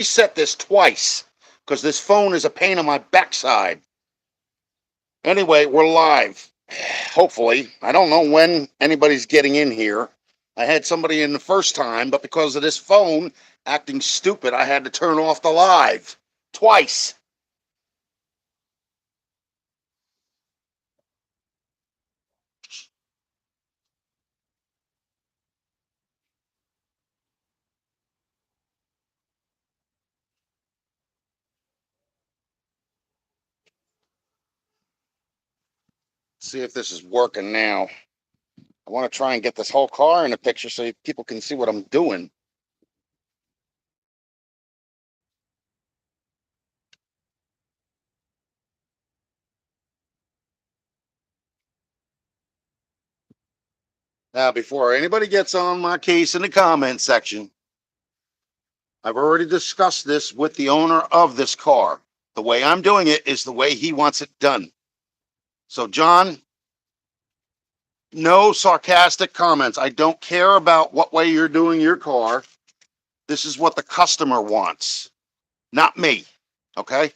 reset this twice because this phone is a pain on my backside. Anyway, we're live. Hopefully. I don't know when anybody's getting in here. I had somebody in the first time, but because of this phone acting stupid, I had to turn off the live twice. See if this is working now. I want to try and get this whole car in a picture so people can see what I'm doing. Now, before anybody gets on my case in the comment section, I've already discussed this with the owner of this car. The way I'm doing it is the way he wants it done. So, John, no sarcastic comments. I don't care about what way you're doing your car. This is what the customer wants, not me. Okay?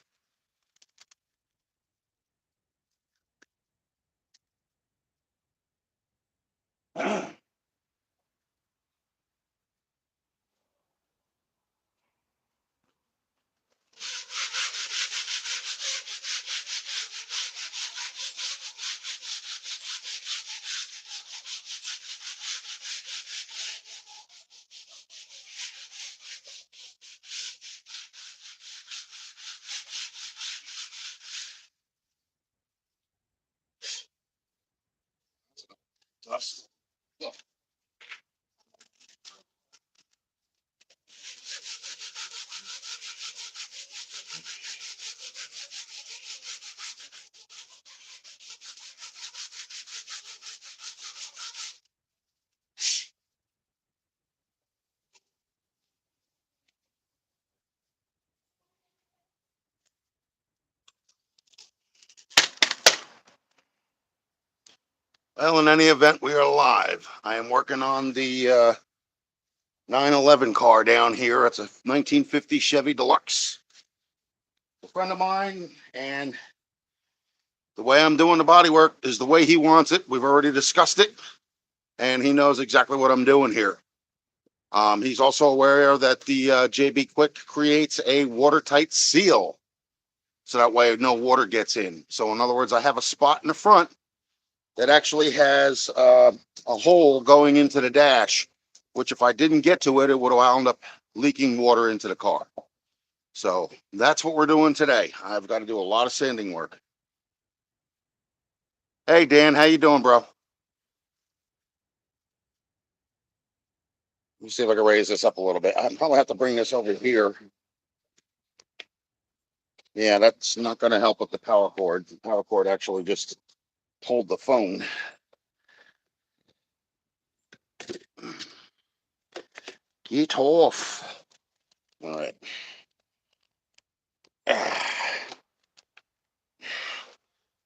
Well, in any event, we are live. I am working on the 911 car down here. It's a 1950 Chevy Deluxe. A friend of mine, and the way I'm doing the body work is the way he wants it. We've already discussed it, and he knows exactly what I'm doing here. He's also aware that the JB Quick creates a watertight seal, so that way no water gets in. So in other words, I have a spot in the front that actually has a hole going into the dash, which if I didn't get to it, it would wound up leaking water into the car. So that's what we're doing today. I've got to do a lot of sanding work. Hey, Dan, how you doing, bro? Let me see if I can raise this up a little bit. I probably have to bring this over here. Yeah, that's not going to help with the power cord. The power cord actually just pulled the phone. Get off. All right.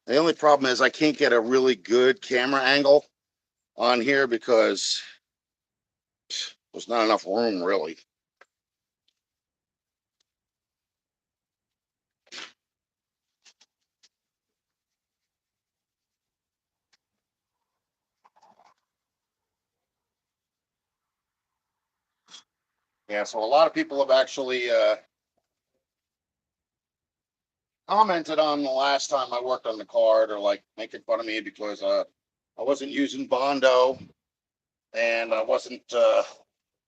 The only problem is I can't get a really good camera angle on here because there's not enough room, really. Yeah, so a lot of people have actually commented on the last time I worked on the car. They're like making fun of me because I wasn't using Bondo and I wasn't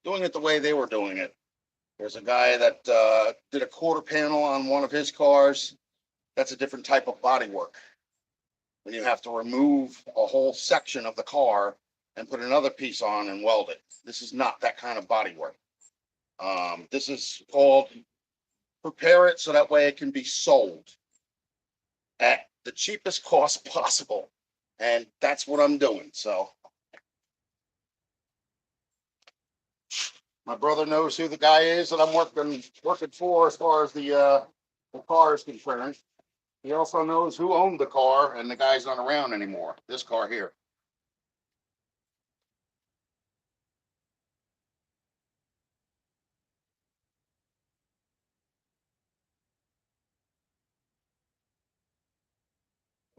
doing it the way they were doing it. There's a guy that did a quarter panel on one of his cars. That's a different type of body work. When you have to remove a whole section of the car and put another piece on and weld it. This is not that kind of body work. This is called prepare it so that way it can be sold at the cheapest cost possible. And that's what I'm doing. So my brother knows who the guy is that I'm working for as far as the car is concerned. He also knows who owned the car, and the guy's not around anymore. This car here.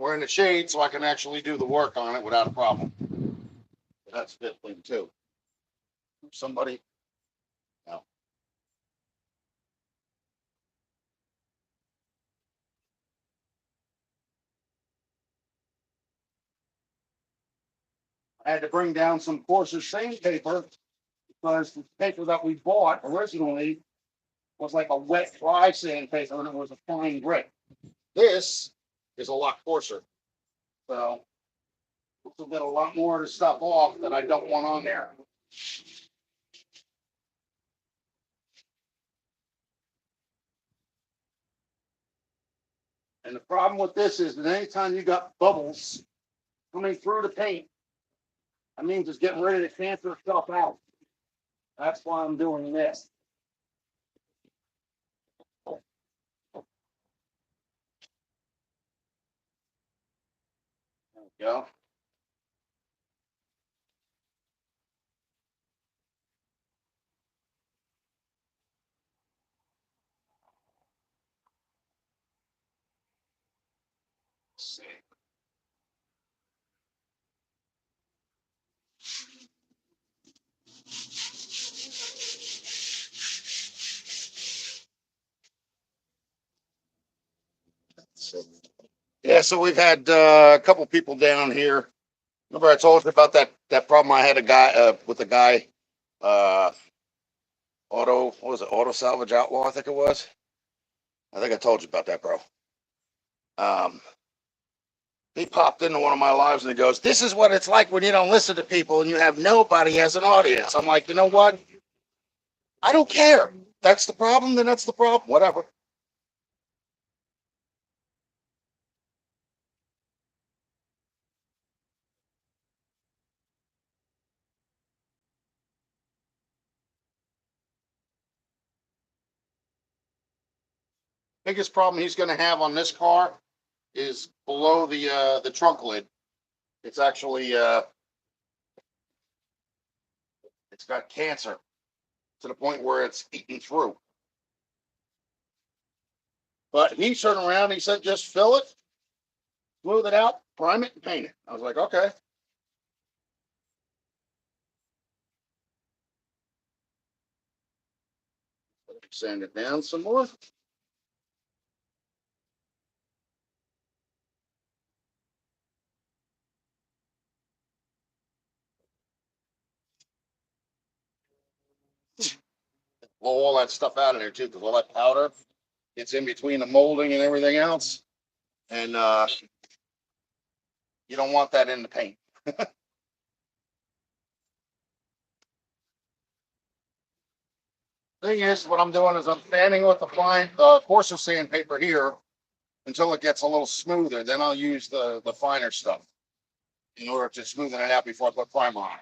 we're in the shade, so I can actually do the work on it without a problem. That's fiddling too. Somebody, no. I had to bring down some coarser sandpaper because the paper that we bought originally was like a wet dry sandpaper and it was a fine grit. This is a lot coarser. So this will get a lot more of the stuff off that I don't want on there. And the problem with this is that anytime you got bubbles coming through the paint, that means it's getting ready to cancer itself out. That's why I'm doing this. There we go. Let's see. Yeah, so we've had a couple people down here. Remember, I told you about that problem I had a guy with a guy, uh, what was it, Auto Salvage Outlaw? I think it was. I think I told you about that, bro. Um, he popped into one of my lives and he goes, "This is what it's like when you don't listen to people and you have nobody as an audience." I'm like, you know what? I don't care. That's the problem. Then that's the problem. Whatever. Biggest problem he's going to have on this car is below the trunk lid. It's actually it's got cancer to the point where it's eating through. But he turned around and he said, just fill it, smooth it out, prime it, and paint it. I was like, okay. Sand it down some more. Blow all that stuff out of there too, because all that powder, it's in between the molding and everything else. And you don't want that in the paint. Thing is, what I'm doing is I'm sanding with the fine coarser sandpaper here until it gets a little smoother. Then I'll use the finer stuff in order to smoothen it out before I put primer on it.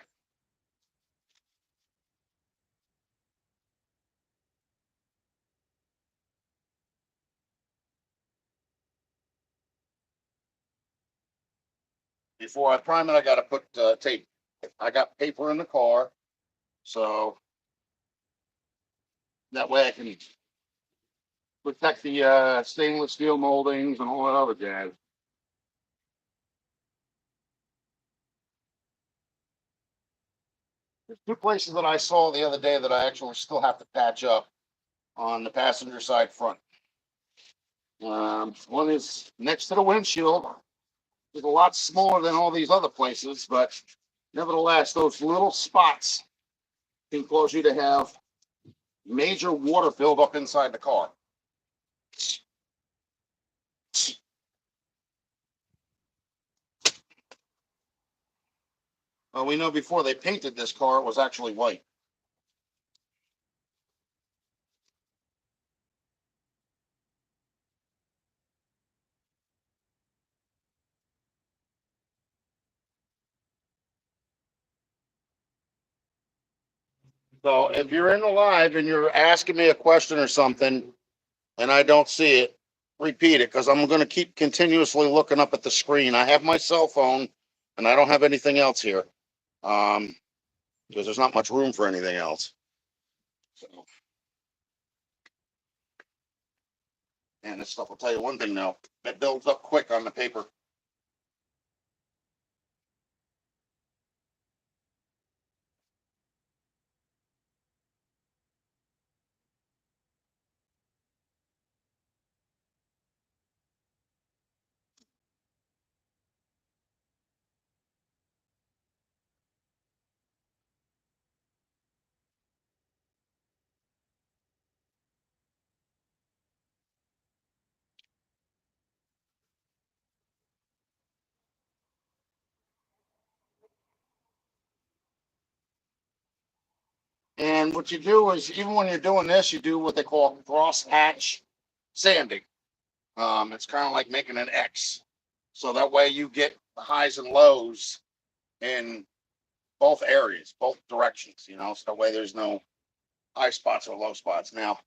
Before I prime it, I got to put tape. I got paper in the car, so that way I can protect the stainless steel moldings and all that other jazz. There's two places that I saw the other day that I actually still have to patch up on the passenger side front. One is next to the windshield. It's a lot smaller than all these other places, but nevertheless, those little spots can cause you to have major water buildup inside the car. Well, we know before they painted this car, it was actually white. So if you're in the live and you're asking me a question or something and I don't see it, repeat it because I'm going to keep continuously looking up at the screen. I have my cell phone and I don't have anything else here because there's not much room for anything else. So, and this stuff will tell you one thing now, it builds up quick on the paper. And what you do is, even when you're doing this, you do what they call cross hatch sanding. It's kind of like making an X. So that way you get the highs and lows in both areas, both directions, so that way there's no high spots or low spots. Now,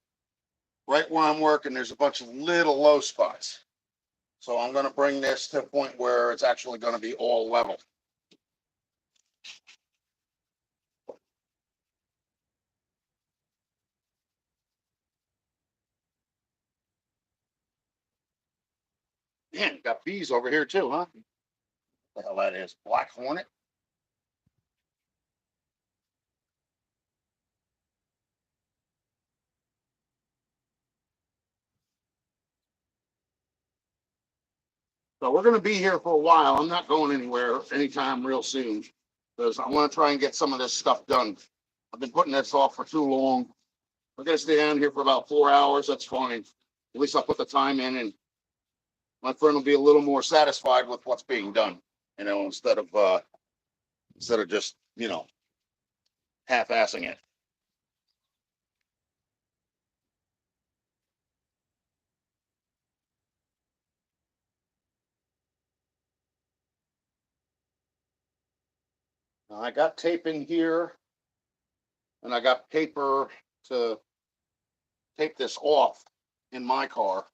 right where I'm working, there's a bunch of little low spots. So I'm going to bring this to a point where it's actually going to be all level. Man, got bees over here too, huh? What the hell that is? Black hornet? So we're going to be here for a while. I'm not going anywhere anytime real soon because I want to try and get some of this stuff done. I've been putting this off for too long. We're going to stay down here for about 4 hours. That's fine. At least I'll put the time in, and my friend will be a little more satisfied with what's being done, instead of just, half-assing it. Now, I got tape in here, and I got paper to take this off in my car.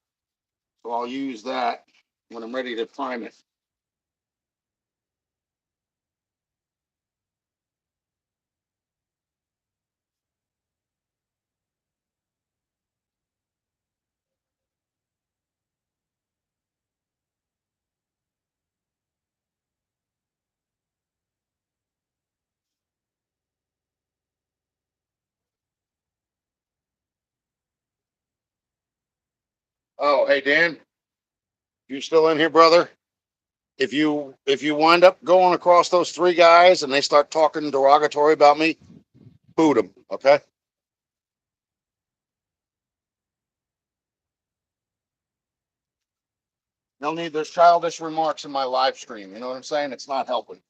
So I'll use that when I'm ready to prime it. Oh, hey Dan, you still in here, brother? If you wind up going across those three guys and they start talking derogatory about me, boot them, okay? No need those childish remarks in my live stream. You know what I'm saying? It's not helping.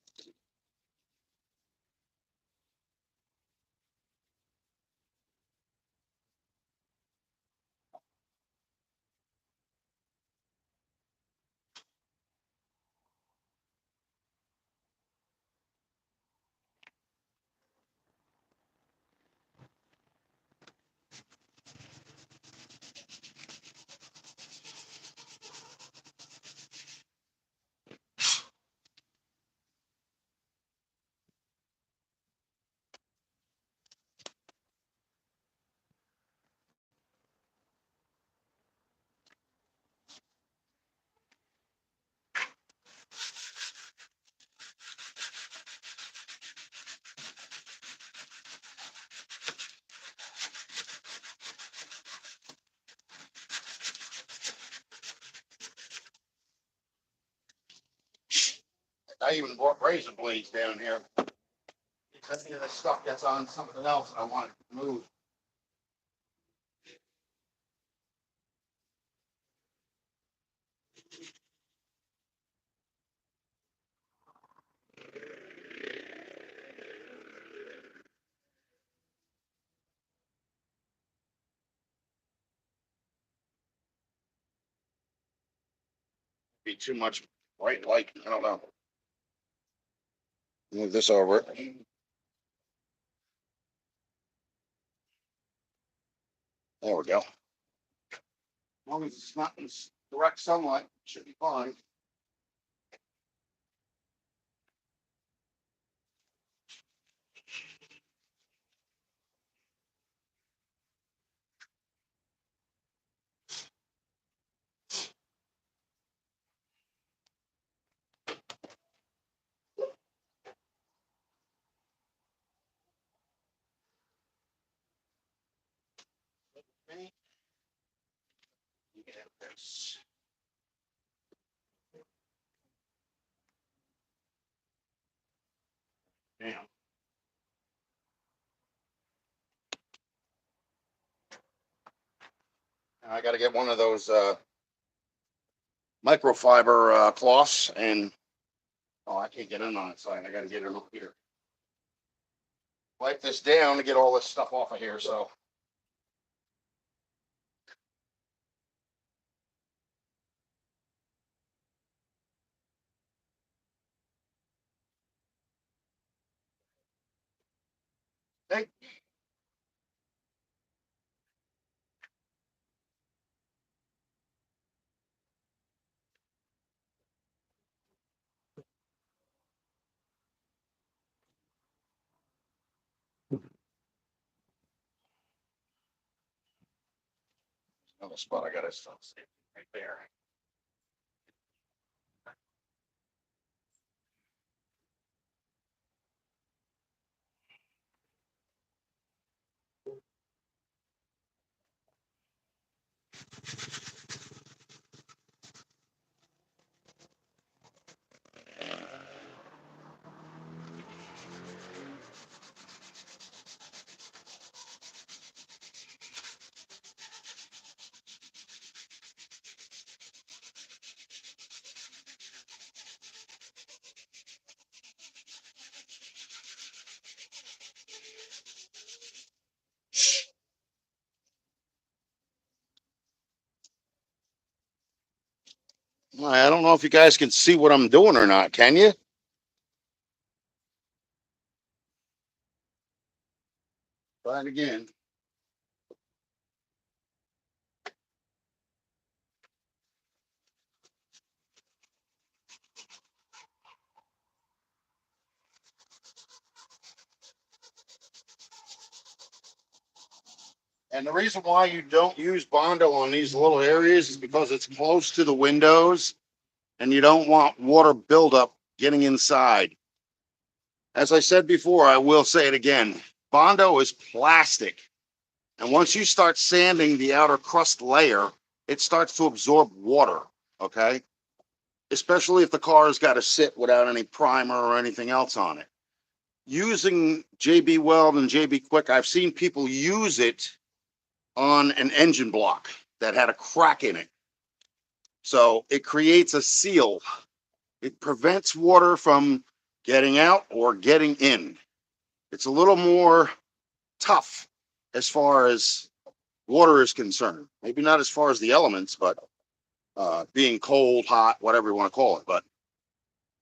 I even brought razor blades down here. Because any of this stuff gets on something else I want to move. Be too much bright light. I don't know. Move this over. There we go. As long as it's not in direct sunlight, it should be fine. Okay. Get this. Damn. I got to get one of those microfiber cloths, and oh, I can't get in on it, so I got to get it up here. wipe this down to get all this stuff off of here. So hey, another spot I got to stuff right there. I don't know if you guys can see what I'm doing or not. Can you? Try it again. And the reason why you don't use Bondo on these little areas is because it's close to the windows and you don't want water buildup getting inside. As I said before, I will say it again. Bondo is plastic. And once you start sanding the outer crust layer, it starts to absorb water. Okay. Especially if the car has got to sit without any primer or anything else on it. Using JB Weld and JB Quick, I've seen people use it on an engine block that had a crack in it. So it creates a seal. It prevents water from getting out or getting in. It's a little more tough as far as water is concerned. Maybe not as far as the elements, but being cold, hot, whatever you want to call it. But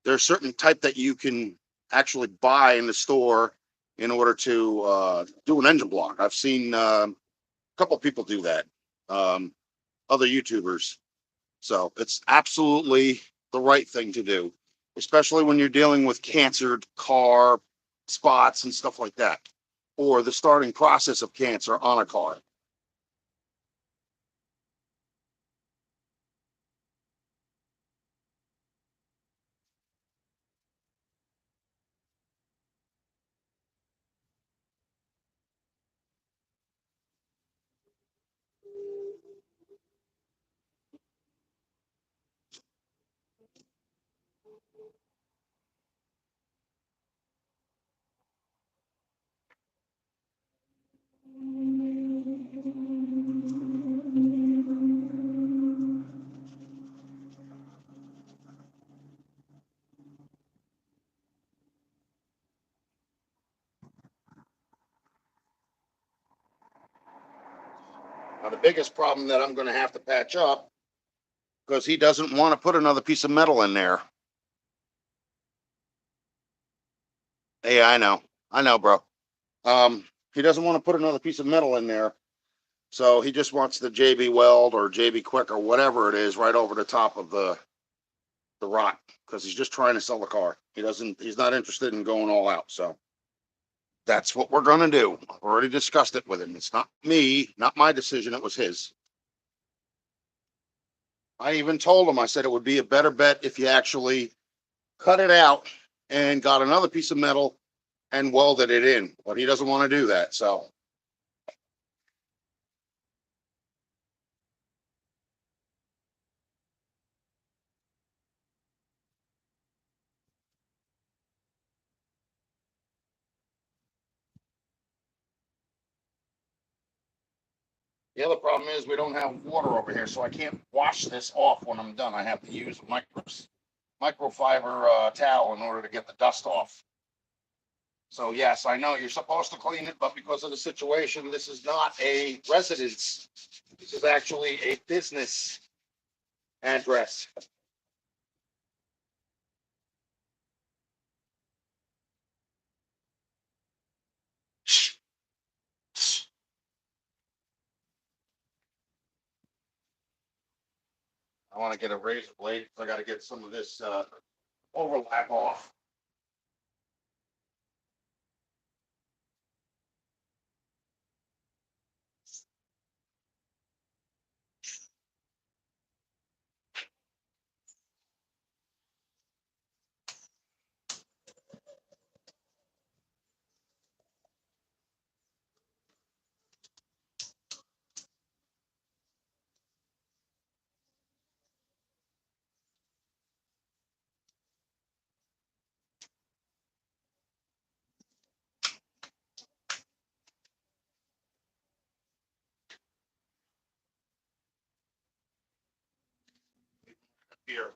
there's certain type that you can actually buy in the store in order to do an engine block. I've seen a couple of people do that, other YouTubers. So it's absolutely the right thing to do, especially when you're dealing with cancered car spots and stuff like that, or the starting process of cancer on a car. Now, the biggest problem that I'm going to have to patch up because he doesn't want to put another piece of metal in there. Hey, I know, bro. He doesn't want to put another piece of metal in there, so he just wants the JB Weld or JB Quick or whatever it is right over the top of the rock because he's just trying to sell the car. He's not interested in going all out. So that's what we're gonna do. I've already discussed it with him. It's not me, not my decision. It was his. I even told him, I said it would be a better bet if you actually cut it out and got another piece of metal and welded it in, but he doesn't want to do that. So the other problem is we don't have water over here, so I can't wash this off when I'm done. I have to use a microfiber towel in order to get the dust off. So yes, I know you're supposed to clean it, but because of the situation, this is not a residence. This is actually a business address. I want to get a razor blade. I got to get some of this overlap off. Here.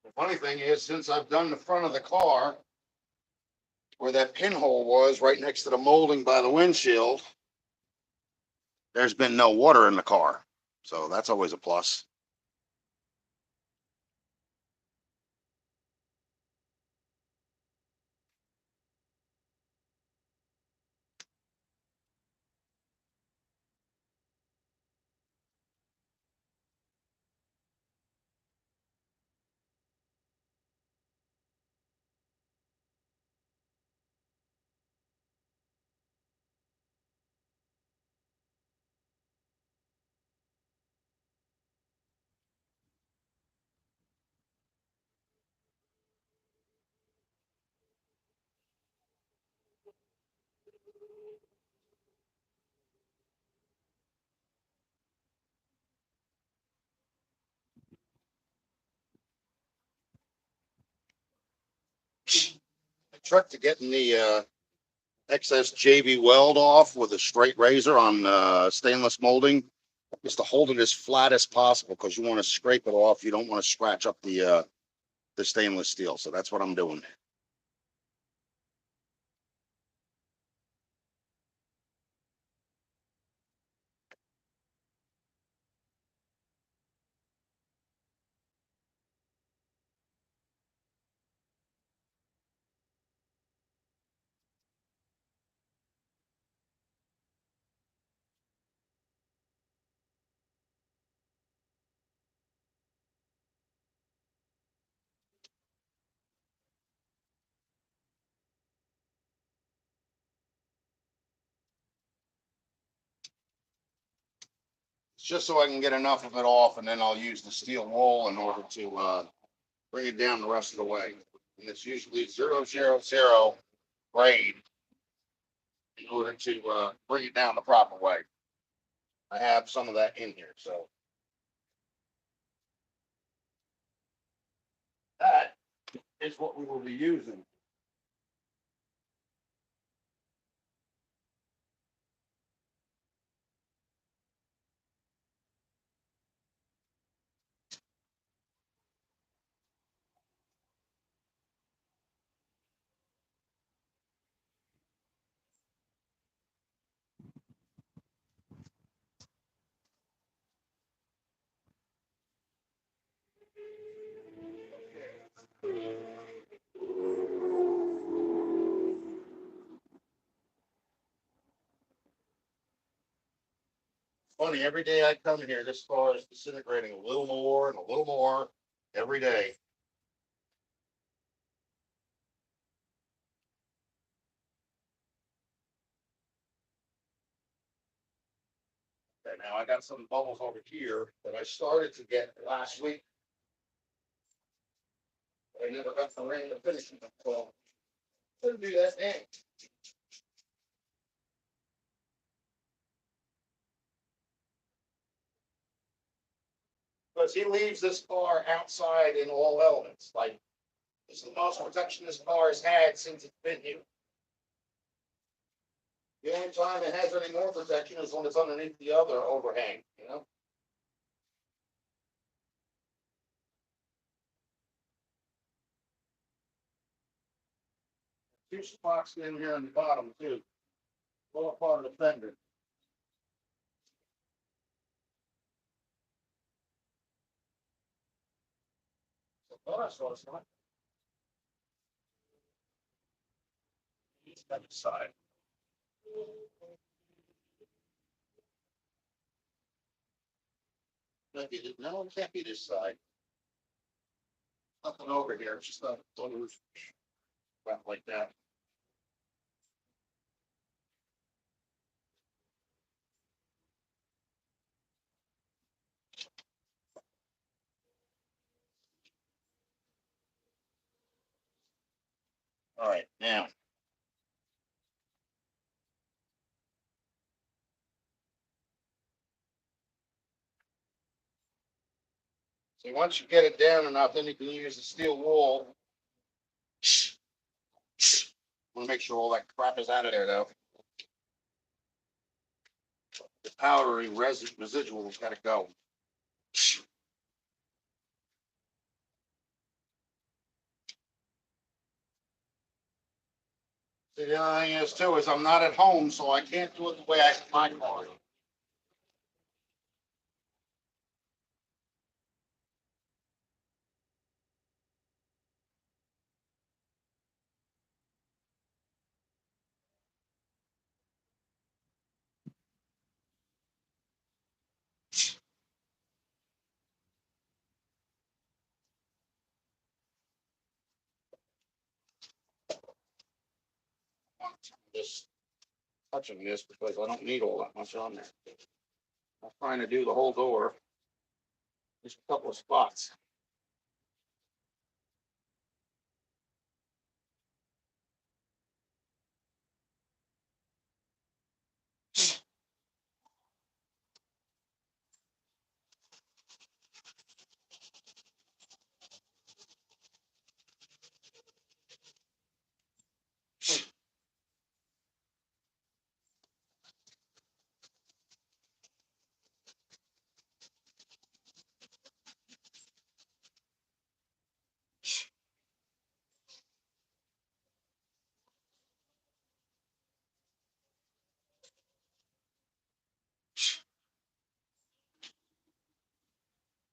The funny thing is, since I've done the front of the car, where that pinhole was right next to the molding by the windshield, there's been no water in the car. So that's always a plus. The trick to getting the excess JB weld off with a straight razor on stainless molding is to hold it as flat as possible because you want to scrape it off. You don't want to scratch up the stainless steel. So that's what I'm doing. It's just so I can get enough of it off, and then I'll use the steel wool in order to bring it down the rest of the way. And it's usually 000 grade in order to bring it down the proper way. I have some of that in here, so that is what we will be using. Funny, every day I come here, this car is disintegrating a little more and a little more every day. Okay, now I got some bubbles over here that I started to get last week. But I never got the rain to finish them. So I'm gonna do that next. Because he leaves this car outside in all elements. Like, this is the most protection this car has had since it's been here. The only time it has any more protection is when it's underneath the other overhang, you know? Two spots in here on the bottom too. Lower part of the fender. Oh, that's what it's like. It's got the side. No, it can't be this side. Nothing over here. It's just a little wrap like that. All right, now. So once you get it down enough, then you can use the steel wool. Want to make sure all that crap is out of there, though. The powdery residual's got to go. See, the other thing is too is I'm not at home, so I can't do it the way I my car. Just touching this because I don't need all that much on there. I'm trying to do the whole door. Just a couple of spots.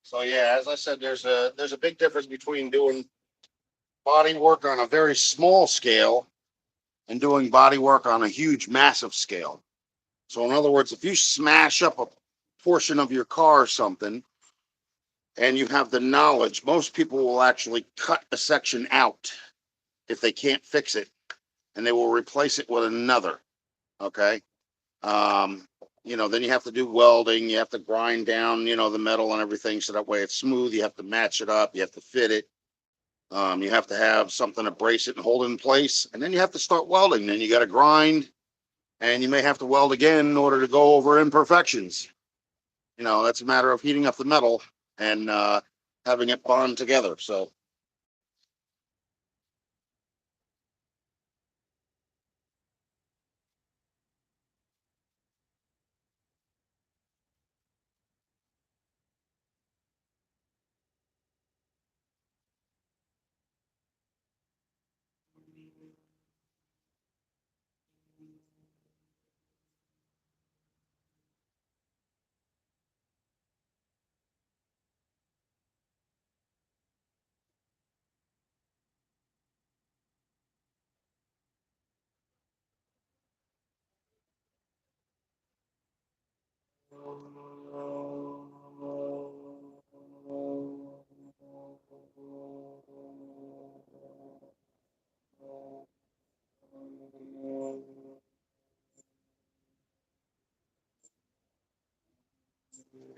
So yeah, as I said, there's a big difference between doing body work on a very small scale and doing body work on a huge, massive scale. So in other words, if you smash up a portion of your car or something, and you have the knowledge, most people will actually cut a section out if they can't fix it, and they will replace it with another. Okay. Um, then you have to do welding. You have to grind down, the metal and everything so that way it's smooth. You have to match it up. You have to fit it. You have to have something to brace it and hold it in place, and then you have to start welding. Then you got to grind, and you may have to weld again in order to go over imperfections. That's a matter of heating up the metal and having it bond together. So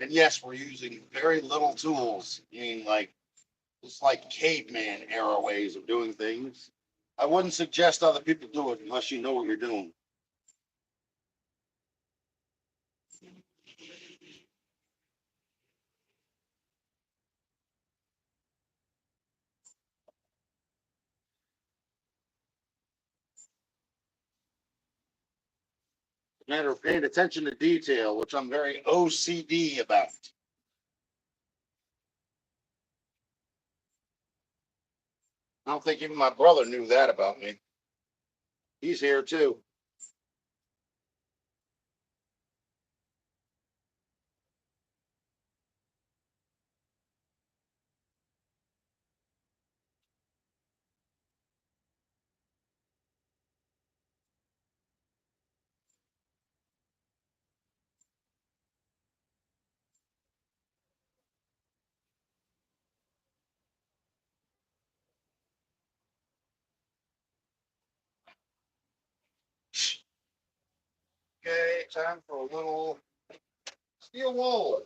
and yes, we're using very little tools. I mean, like it's like caveman era ways of doing things. I wouldn't suggest other people do it unless you know what you're doing. Matter of paying attention to detail, which I'm very OCD about. I don't think even my brother knew that about me. He's here too. Okay, time for a little steel wool.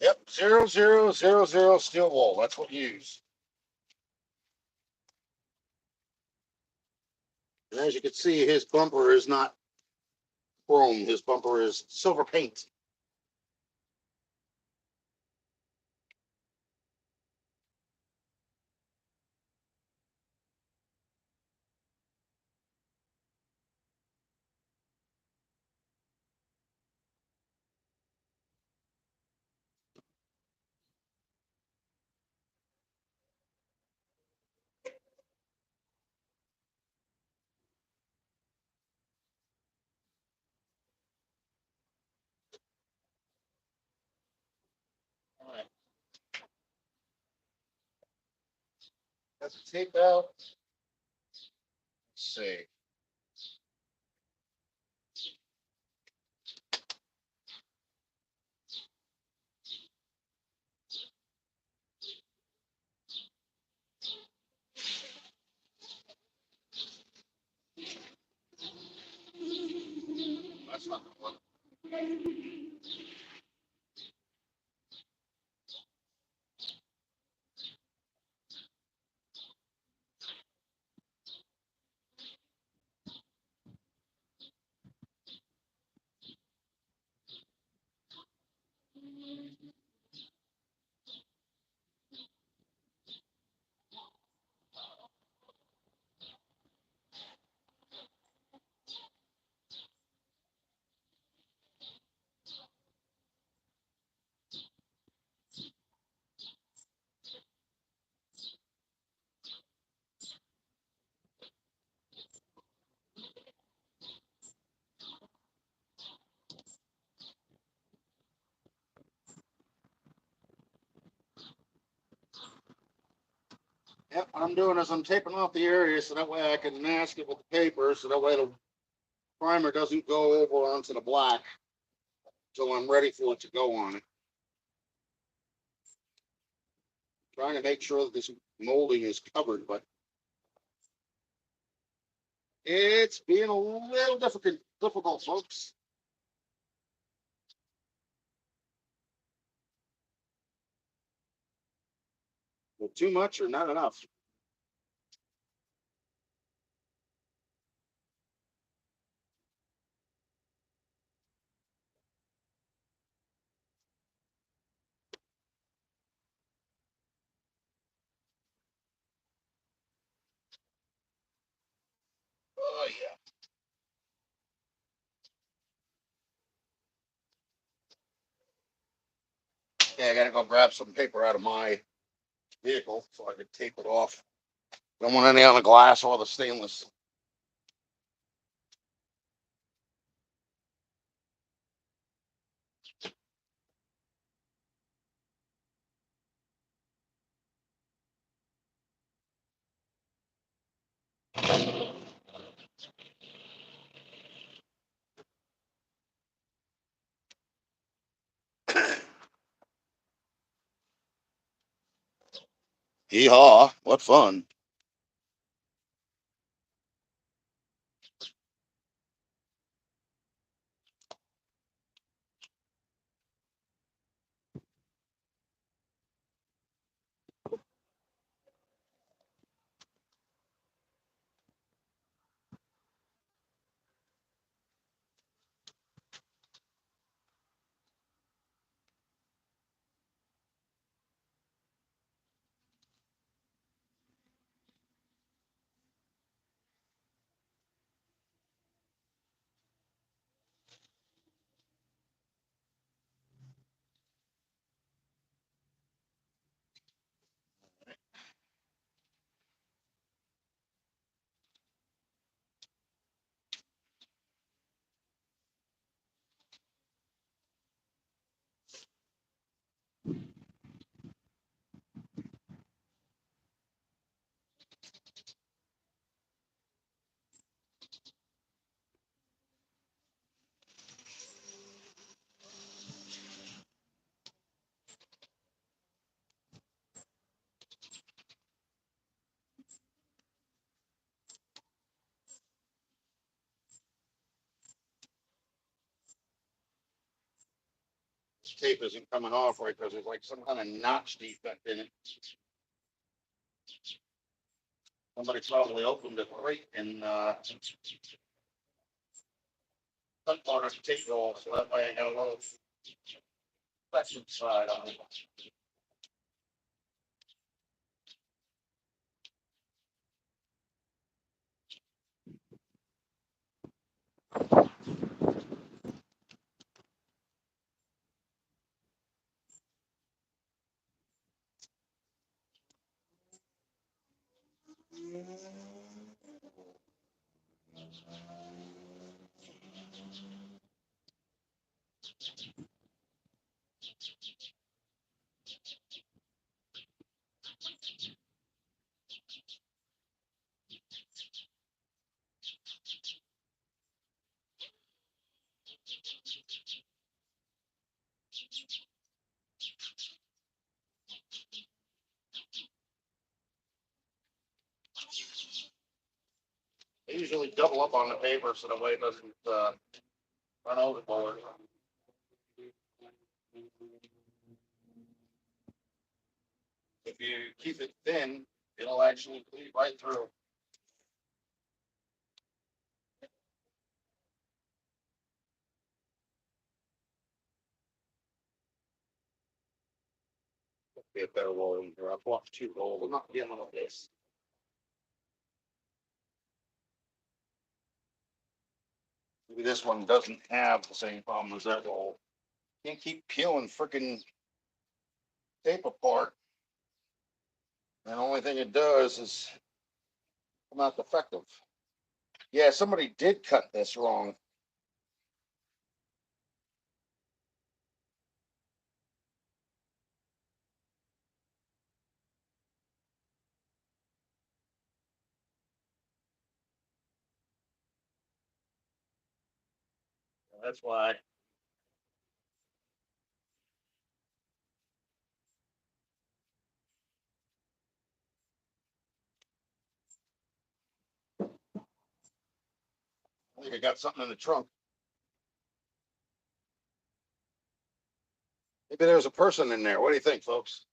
Yep, 0000 steel wool. That's what you use. And as you can see, his bumper is not chrome. His bumper is silver paint. All right, that's the tape out. Let's see. That's not the one. Yep, what I'm doing is I'm taping off the area so that way I can mask it with the paper so that way the primer doesn't go over onto the black until I'm ready for it to go on it. Trying to make sure that this molding is covered, but it's being a little difficult, folks. Well, too much or not enough. Oh yeah. Yeah, I gotta go grab some paper out of my vehicle so I can tape it off. Don't want any on the glass or the stainless. Hee-haw, what fun. This tape isn't coming off right because there's like some kind of notch defect in it. Somebody probably opened it right and cut part of the tape off, so that way I got a little flex inside on it. I usually double up on the paper so the way it doesn't run overboard. If you keep it thin, it'll actually bleed right through. Be a better roll here. I bought two rolls. I'm not dealing with this. Maybe this one doesn't have the same problem as that roll. Can't keep peeling freaking tape apart. And the only thing it does is come out defective. Yeah, somebody did cut this wrong. That's why. I think I got something in the trunk. Maybe there's a person in there. What do you think, folks?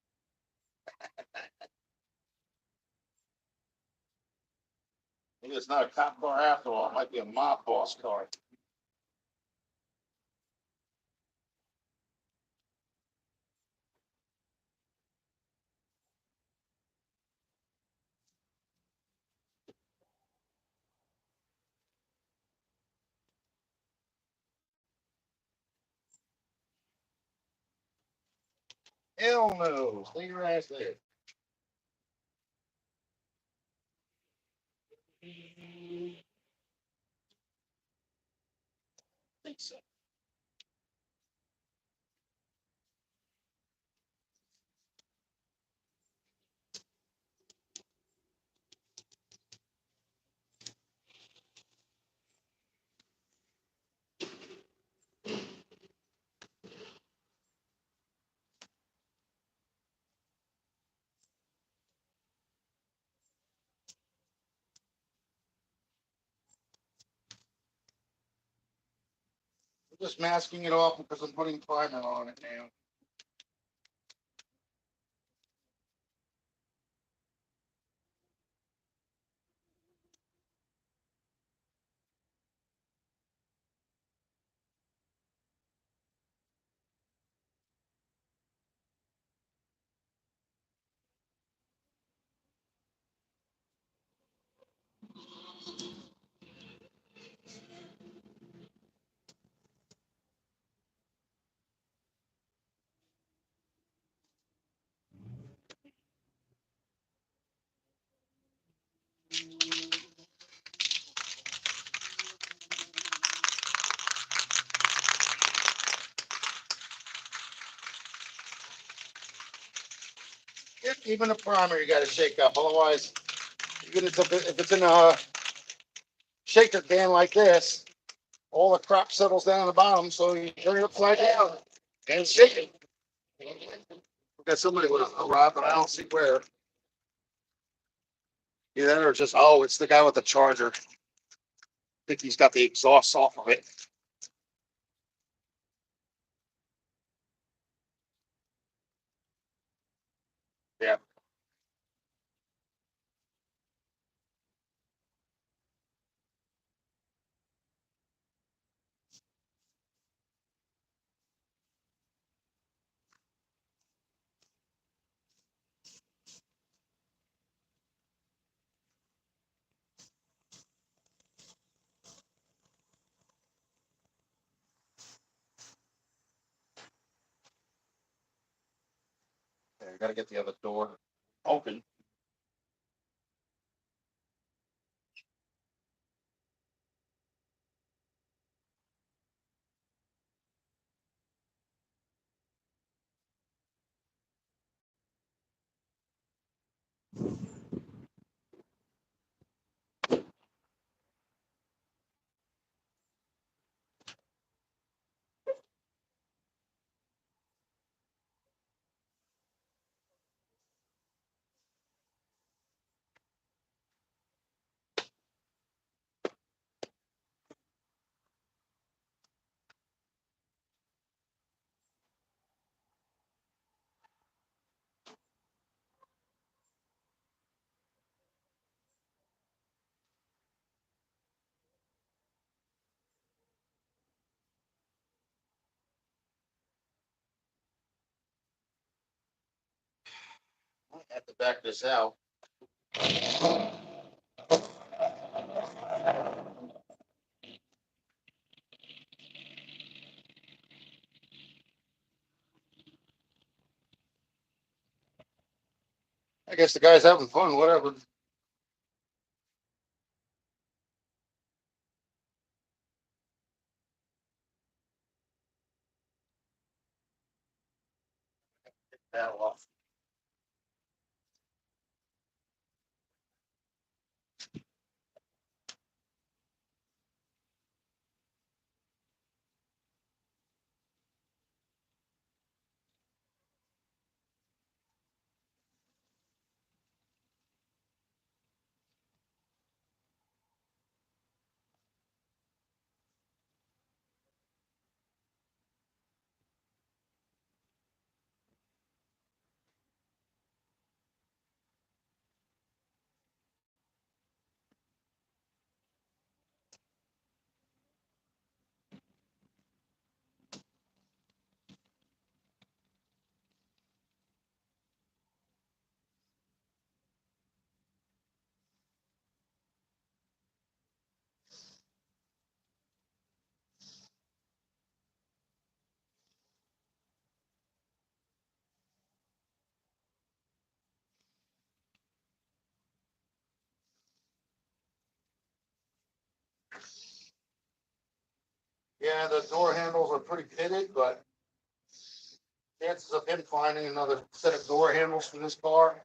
Maybe it's not a cop car after all. It might be a mob boss car. Hell no. Stay your ass there. I think so. I'm just masking it off because I'm putting primer on it now. Even the primer you got to shake up. Otherwise, even if it's in a shaker can like this, all the crap settles down the bottom. So you turn it upside down and shake it. We got somebody with a rod, but I don't see where. Either that or just, oh, it's the guy with the charger. I think he's got the exhaust off of it. Yeah. I got to get the other door open. I have to back this out. I guess the guy's having fun, whatever. That off. Yeah, the door handles are pretty pitted, but chances of him finding another set of door handles for this car,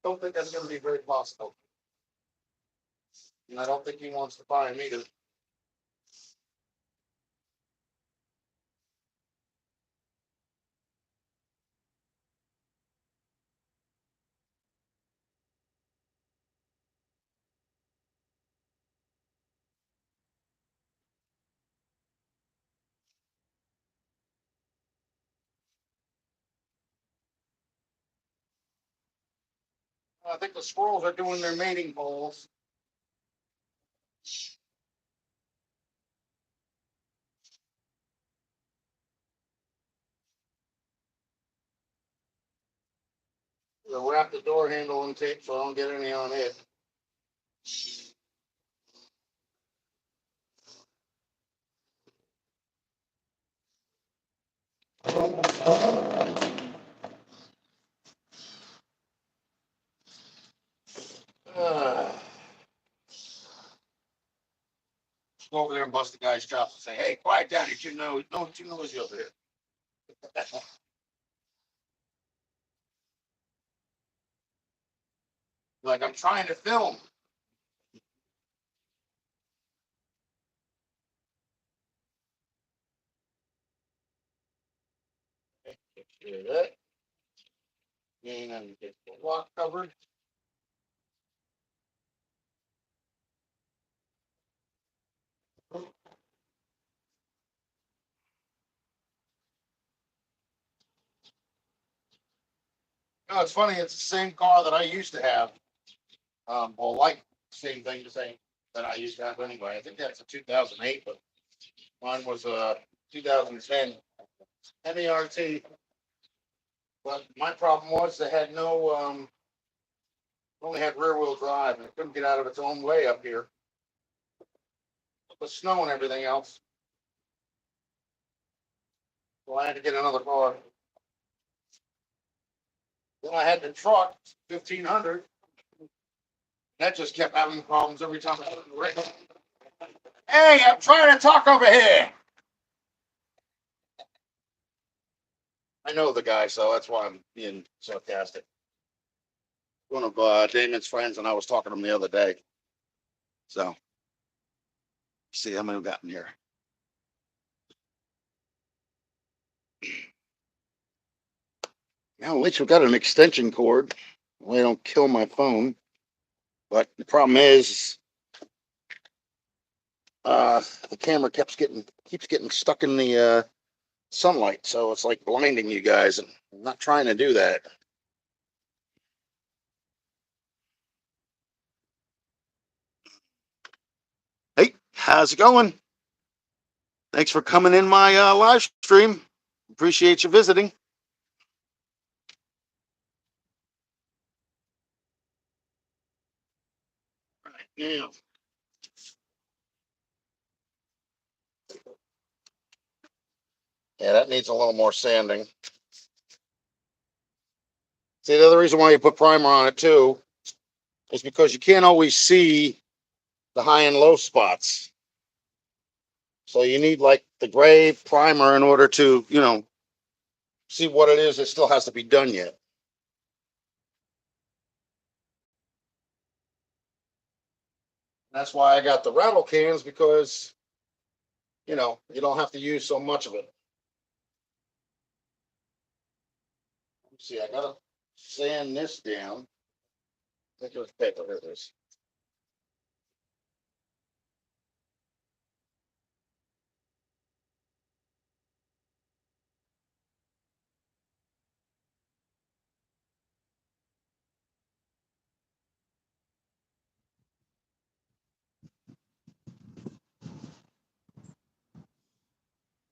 don't think that's going to be very possible. And I don't think he wants to buy them either. I think the squirrels are doing their mating calls. So wrap the door handle in tape so I don't get any on it. Uh, go over there and bust the guy's chops and say, "Hey, quiet down! It's your nose. No, it's your nose over there." Like I'm trying to film. Do that. And then get the block covered. No, it's funny. It's the same car that I used to have. Well, like same thing to say that I used to have anyway. I think that's a 2008, but mine was a 2010 MERT. But my problem was they had no, only had rear wheel drive and it couldn't get out of its own way up here. With snow and everything else. So I had to get another car. Then I had the truck, 1500. That just kept having problems every time I was ready. Hey, I'm trying to talk over here. I know the guy, so that's why I'm being sarcastic. One of Damon's friends, and I was talking to him the other day. So, see how many we got in here. Now, at least we got an extension cord. We don't kill my phone. But the problem is, the camera keeps getting stuck in the sunlight, so it's like blinding you guys, and I'm not trying to do that. Hey, how's it going? Thanks for coming in my live stream. Appreciate you visiting. Right now. Yeah, that needs a little more sanding. See, the other reason why you put primer on it too is because you can't always see the high and low spots. So you need like the gray primer in order to, see what it is that still has to be done yet. That's why I got the rattle cans, because, you don't have to use so much of it. See, I gotta sand this down. I think it was paper. Here it is.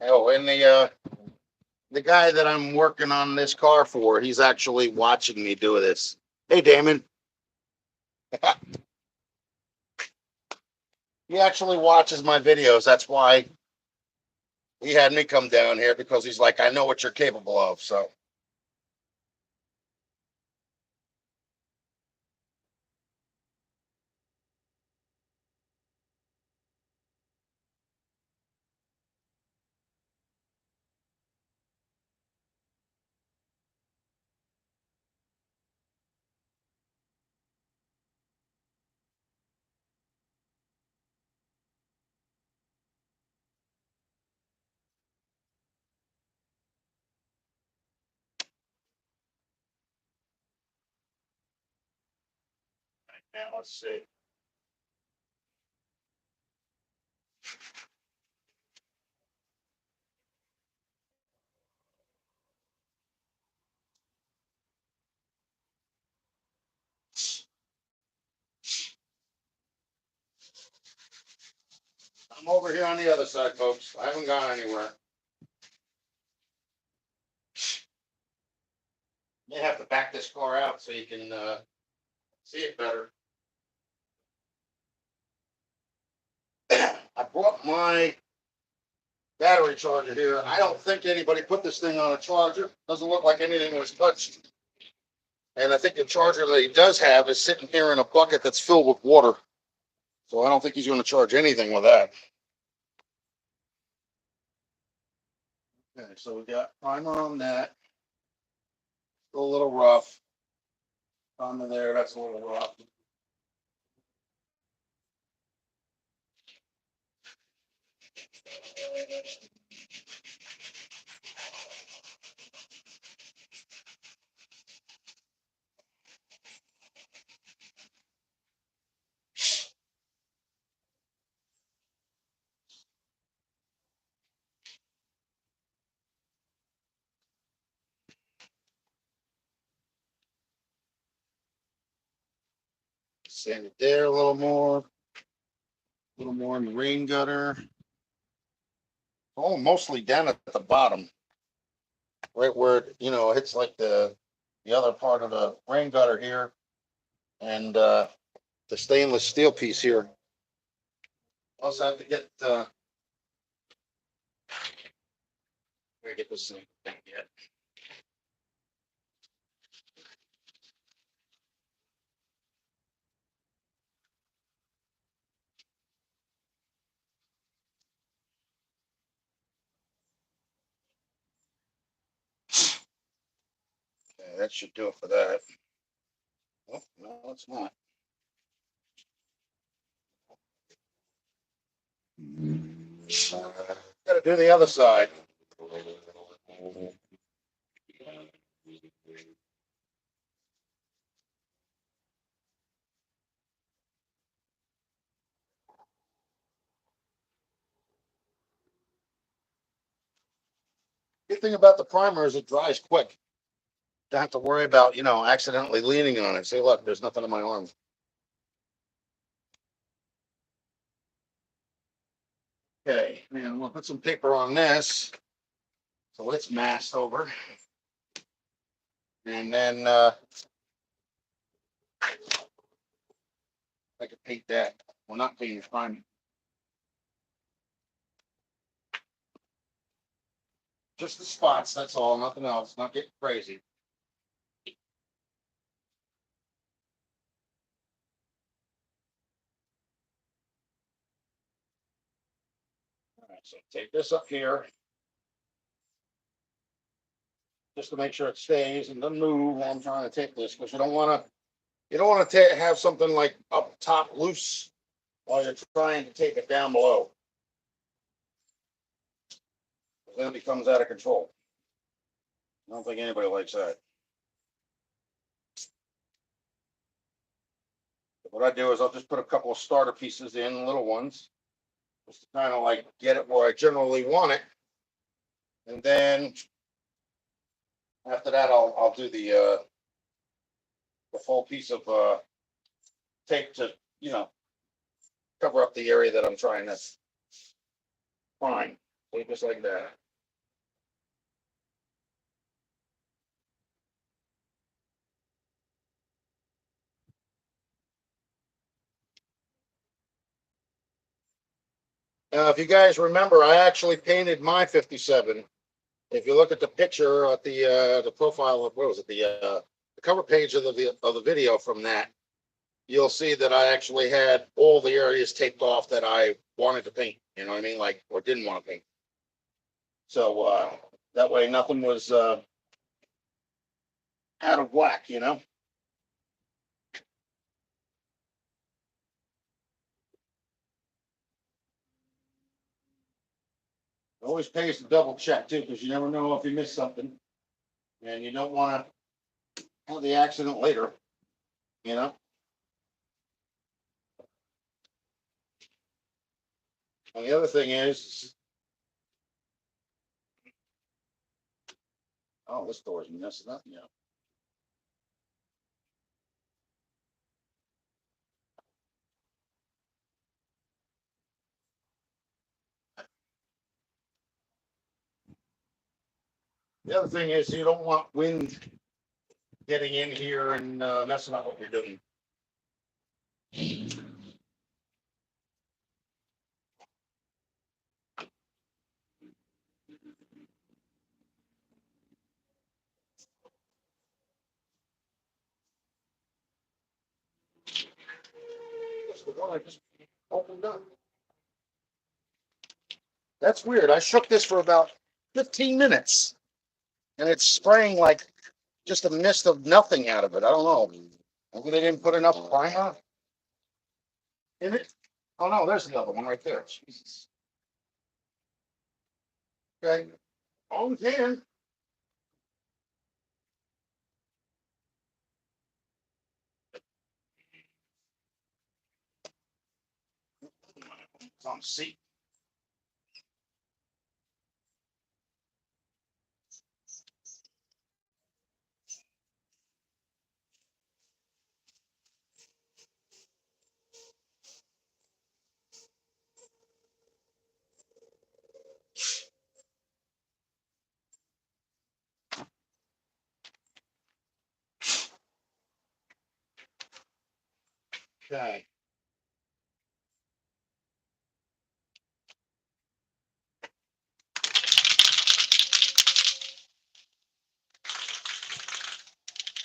Oh, and the guy that I'm working on this car for, he's actually watching me do this. Hey, Damon. He actually watches my videos. That's why he had me come down here, because he's like, I know what you're capable of. So now let's see. I'm over here on the other side, folks. I haven't gone anywhere. You have to back this car out so you can see it better. I brought my battery charger here. I don't think anybody put this thing on a charger. Doesn't look like anything was touched. And I think the charger that he does have is sitting here in a bucket that's filled with water. So I don't think he's going to charge anything with that. Okay, so we got primer on that. Still a little rough. Under there, that's a little rough. Sand it there a little more in the rain gutter. Oh, mostly down at the bottom, right where it hits like the other part of the rain gutter here, and the stainless steel piece here. Also have to get where get this thing yet. Okay, that should do it for that. Oh, no, it's not. Got to do the other side. Good thing about the primer is it dries quick. Don't have to worry about accidentally leaning on it. Say, look, there's nothing on my arm. Okay, and we'll put some paper on this, so it's masked over, and then I could paint that. Well, not paint it, fine. Just the spots, that's all, nothing else. Not getting crazy. All right, so take this up here, just to make sure it stays and doesn't move while I'm trying to take this, because you don't want to have something like up top loose while you're trying to take it down below. Then it becomes out of control. I don't think anybody likes that. What I do is I'll just put a couple of starter pieces in, little ones, just to kind of like get it where I generally want it. And then after that, I'll do the full piece of tape to cover up the area that I'm trying to find. So just like that. If you guys remember, I actually painted my 57. If you look at the picture at the profile of what was it the cover page of the video from that, you'll see that I actually had all the areas taped off that I wanted to paint. You know what I mean? Like, or didn't want to paint. So that way nothing was out of whack, It always pays to double check too, because you never know if you miss something, and you don't want to have the accident later, you know. And the other thing is, oh, this door's messing up, The other thing is you don't want wind getting in here and messing up what you're doing. That's the one I just opened up. That's weird. I shook this for about 15 minutes, and it's spraying like just a mist of nothing out of it. I don't know. Maybe they didn't put enough primer in it. Oh no, there's the other one right there. Jesus. Okay. Oh, we can. It's on the seat. Okay.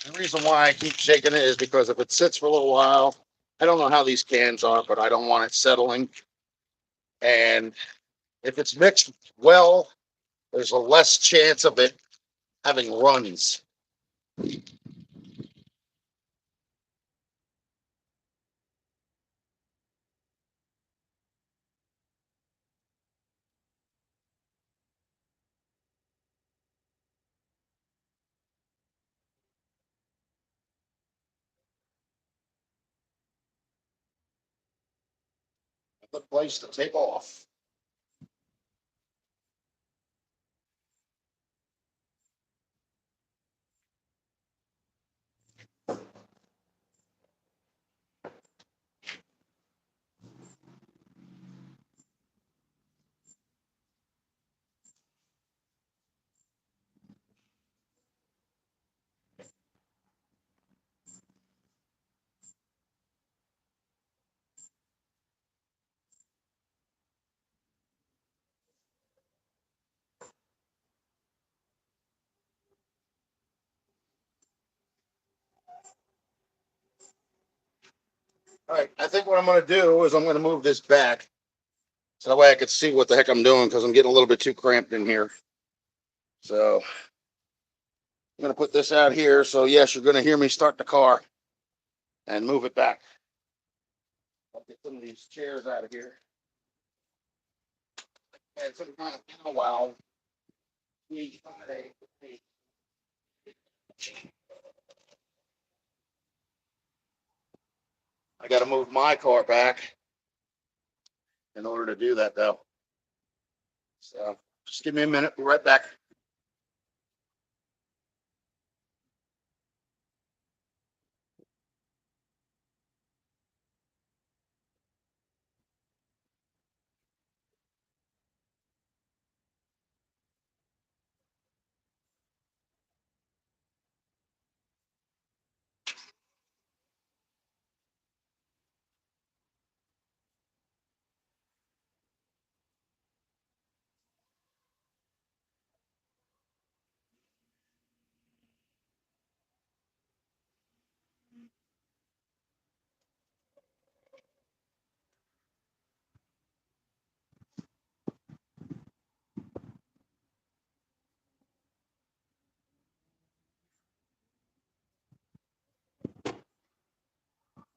The reason why I keep shaking it is because if it sits for a little while, I don't know how these cans are, but I don't want it settling. And if it's mixed well, there's a less chance of it having runs. A good place to take off. All right, I think what I'm going to do is I'm going to move this back so that way I can see what the heck I'm doing because I'm getting a little bit too cramped in here. So I'm going to put this out here. So yes, you're going to hear me start the car and move it back. I'll get some of these chairs out of here. And some kind of powwow. I got to move my car back in order to do that, though. So just give me a minute. Be right back.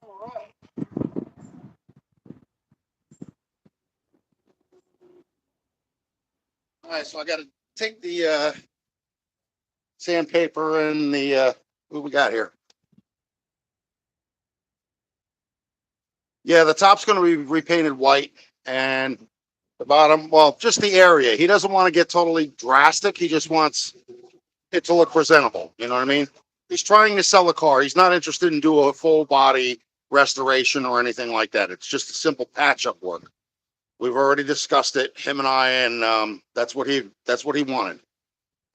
All right. All right. So I got to take the sandpaper and the what we got here. Yeah, the top's going to be repainted white, and the bottom, well, just the area. He doesn't want to get totally drastic. He just wants it to look presentable. You know what I mean? He's trying to sell a car. He's not interested in doing a full body restoration or anything like that. It's just a simple patch up work. We've already discussed it, him and I, and that's what he wanted.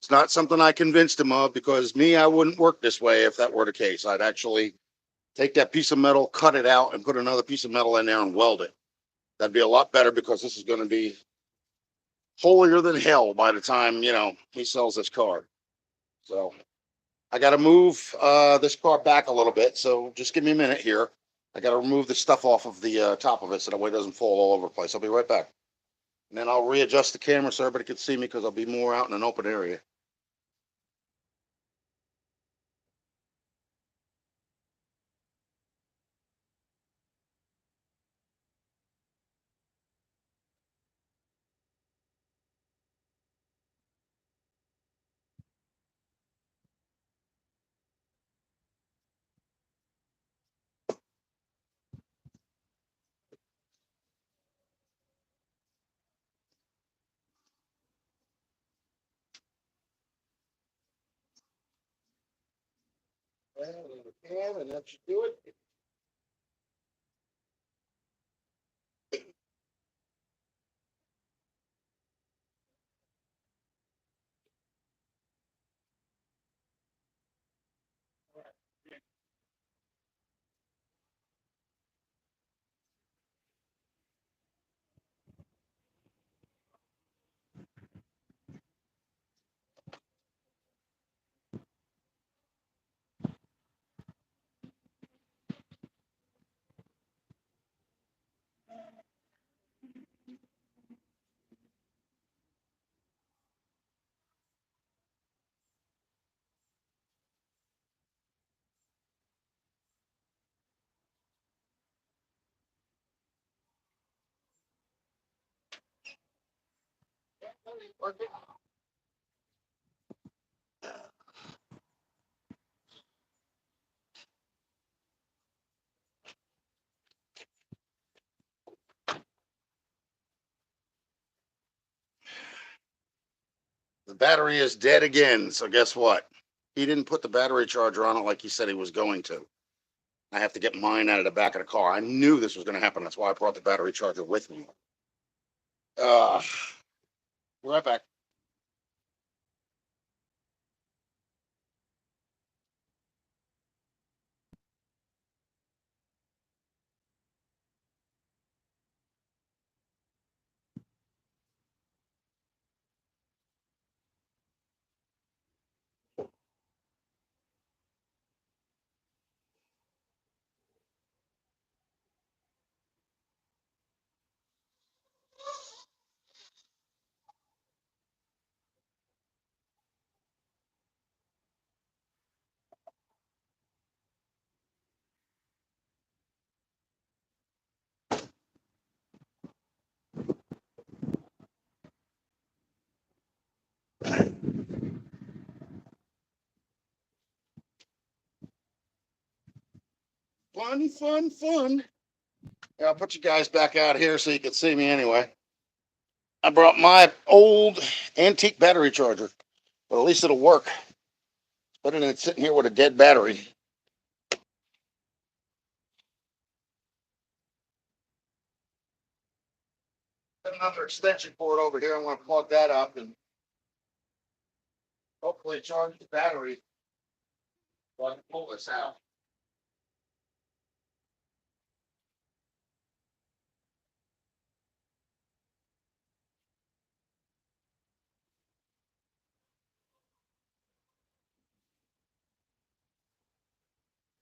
It's not something I convinced him of because me, I wouldn't work this way if that were the case. I'd actually take that piece of metal, cut it out, and put another piece of metal in there and weld it. That'd be a lot better because this is going to be holier than hell by the time he sells this car. So I got to move this car back a little bit. So just give me a minute here. I got to remove the stuff off of the top of it so that way it doesn't fall all over the place. I'll be right back. And then I'll readjust the camera so everybody can see me because I'll be more out in an open area. And that should do it. The battery is dead again. So guess what? He didn't put the battery charger on it like he said he was going to. I have to get mine out of the back of the car. I knew this was going to happen. That's why I brought the battery charger with me. Uh, be right back. Fun, fun, fun. Yeah, I'll put you guys back out here so you can see me anyway. I brought my old antique battery charger, but at least it'll work. Better than it's sitting here with a dead battery. Got another extension cord over here. I'm going to plug that up and hopefully charge the battery so I can pull this out.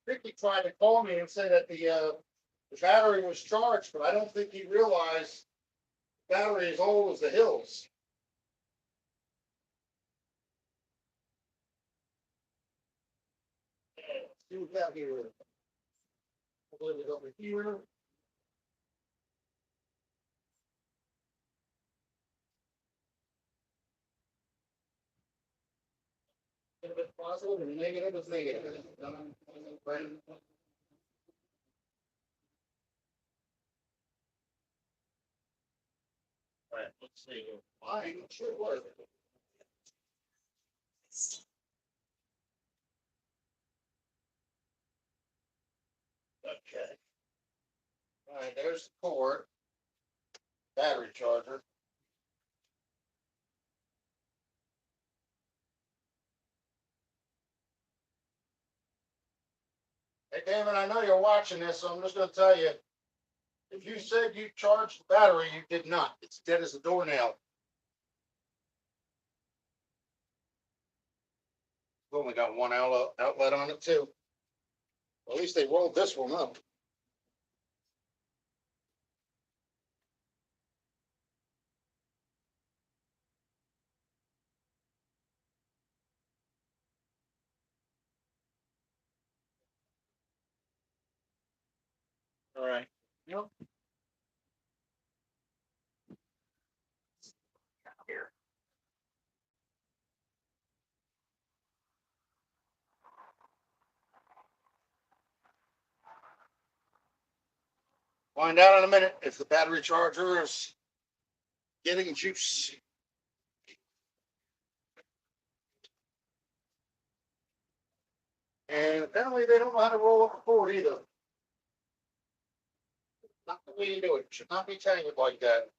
I think he tried to call me and say that the battery was charged, but I don't think he realized the battery is old as the hills. See what that here. Put it over here. A bit positive and negative is negative. Right, let's see. Why? Sure was. Okay. All right, there's the cord, battery charger. Hey, David, I know you're watching this, so I'm just going to tell you. If you said you charged the battery, you did not. It's dead as a doornail. We've only got one outlet on it, too. Well, at least they rolled this one up. All right. Yep. Here. Find out in a minute if the battery charger is getting juice. And apparently they don't know how to roll up a cord either. Not the way you do it. It should not be tangled like that.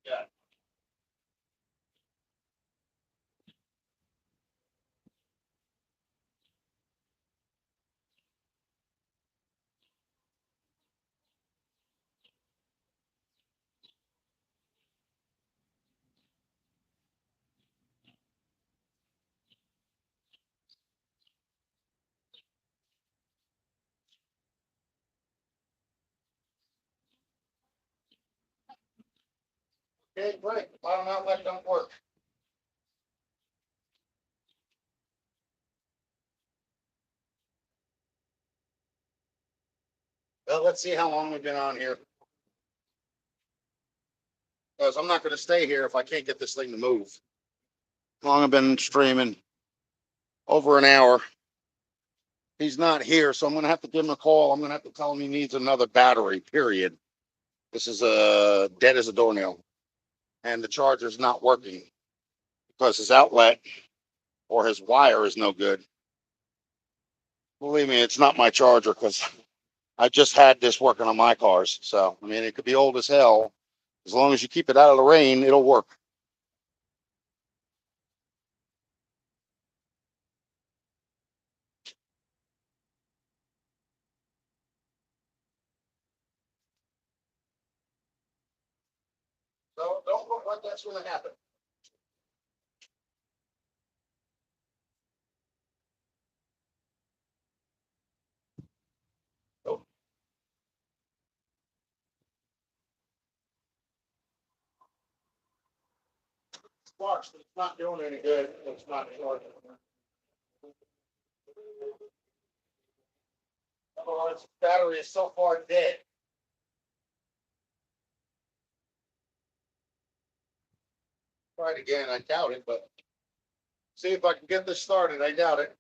Yeah. Okay, great. Bottom outlet don't work. Well, let's see how long we've been on here. Because I'm not going to stay here if I can't get this thing to move. How long I've been streaming? Over an hour. He's not here, so I'm going to have to give him a call. I'm going to have to tell him he needs another battery, period. This is dead as a doornail. And the charger's not working because his outlet or his wire is no good. Believe me, it's not my charger because I just had this working on my cars. So, I mean, it could be old as hell. As long as you keep it out of the rain, it'll work. So don't look like that's going to happen. So, sparks, but it's not doing any good. It's not charging. Otherwise, the battery is so far dead. Try it again. I doubt it, but see if I can get this started. I doubt it.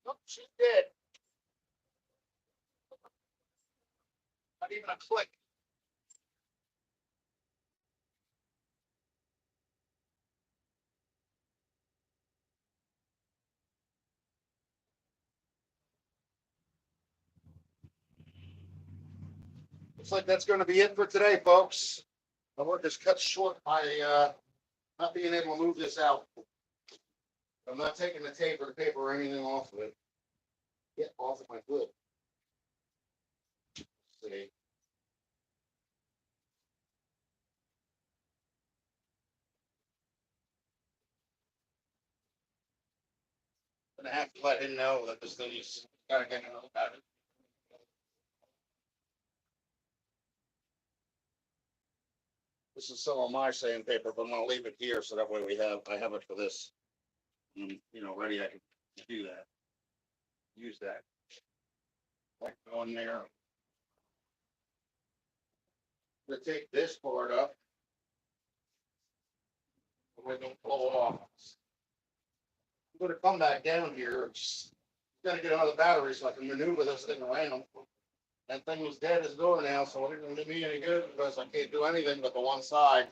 Nope, she's dead. Not even a click. Looks like that's going to be it for today, folks. My work is cut short by not being able to move this out. I'm not taking the tape or the paper or anything off of it. Get off of my foot. See. I'm gonna have to let him know that this thing is gotta get another battery. This is some of my sandpaper, but I'm gonna leave it here so that way I have it for this. Ready. I can do that. Use that. Like go in there. I'm gonna take this part up. So we don't blow it off. I'm gonna come back down here. Just gotta get another battery so I can maneuver this thing around. That thing was dead as a door now, so it didn't do me any good because I can't do anything but the one side.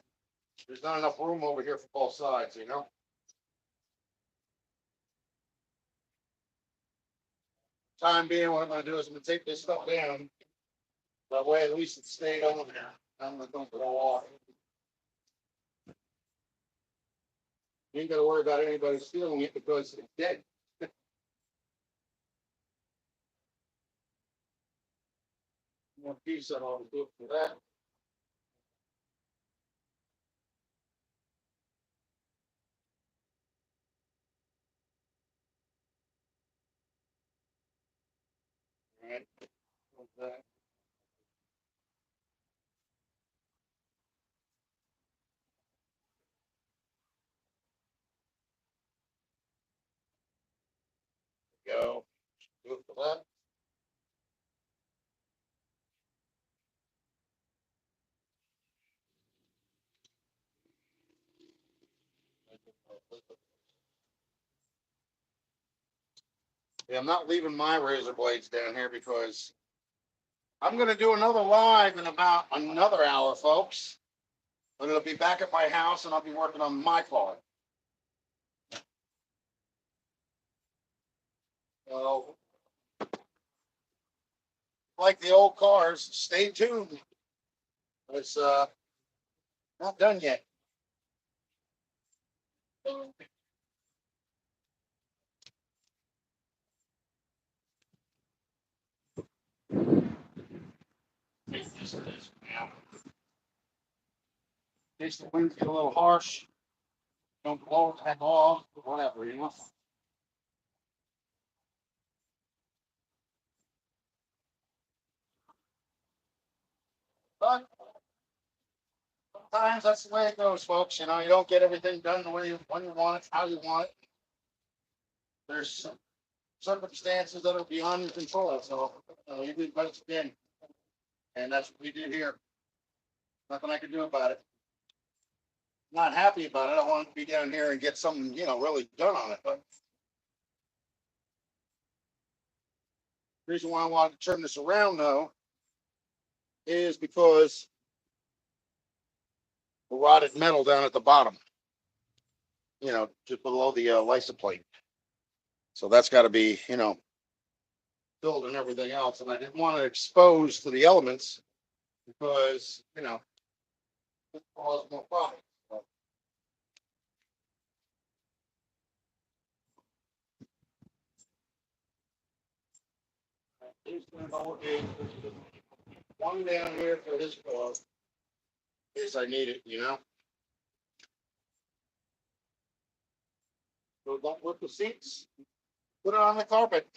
There's not enough room over here for both sides. Time being, what I'm gonna do is I'm gonna take this stuff down. That way at least it stayed on there. I'm not gonna blow off. You ain't gotta worry about anybody stealing it because it's dead. One piece of all the for that. All right. There we go. Good for that. Yeah, I'm not leaving my razor blades down here because I'm going to do another live in about another hour, folks. I'm going to be back at my house and I'll be working on my car. So, like the old cars, stay tuned. It's not done yet. In case the winds get a little harsh, don't blow it the heck off, whatever, you know. But sometimes that's the way it goes, folks. You know, you don't get everything done the way when you want it, how you want it. There's circumstances that are beyond your control. So you do the best you can, and that's what we did here. Nothing I can do about it. Not happy about it. I want to be down here and get something, really done on it. But the reason why I wanted to turn this around, though, is because the rotted metal down at the bottom, just below the license plate. So that's got to be, filled and everything else. And I didn't want to expose to the elements because, it cause more problems. So, he's going to go one down here for his car in case I need it. So don't rip the seats. Put it on the carpet.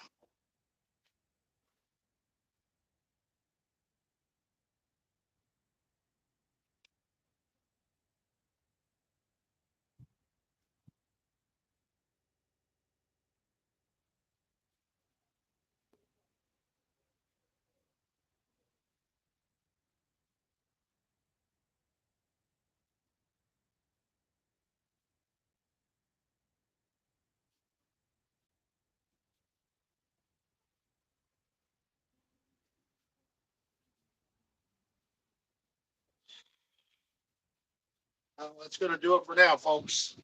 That's going to do it for now, folks.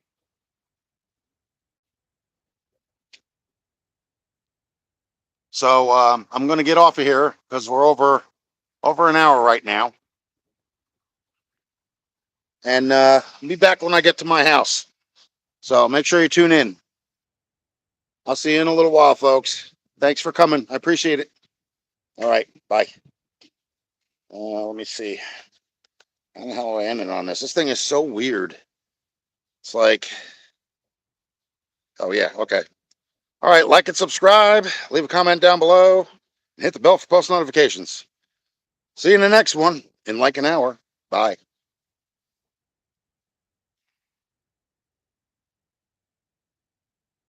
So I'm going to get off of here because we're over an hour right now, and I'll be back when I get to my house. So make sure you tune in. I'll see you in a little while, folks. Thanks for coming. I appreciate it. All right, bye. Let me see. I don't know how I ended on this. This thing is so weird. It's like, oh yeah, okay. All right, like and subscribe. Leave a comment down below. And hit the bell for post notifications. See you in the next one in like an hour. Bye.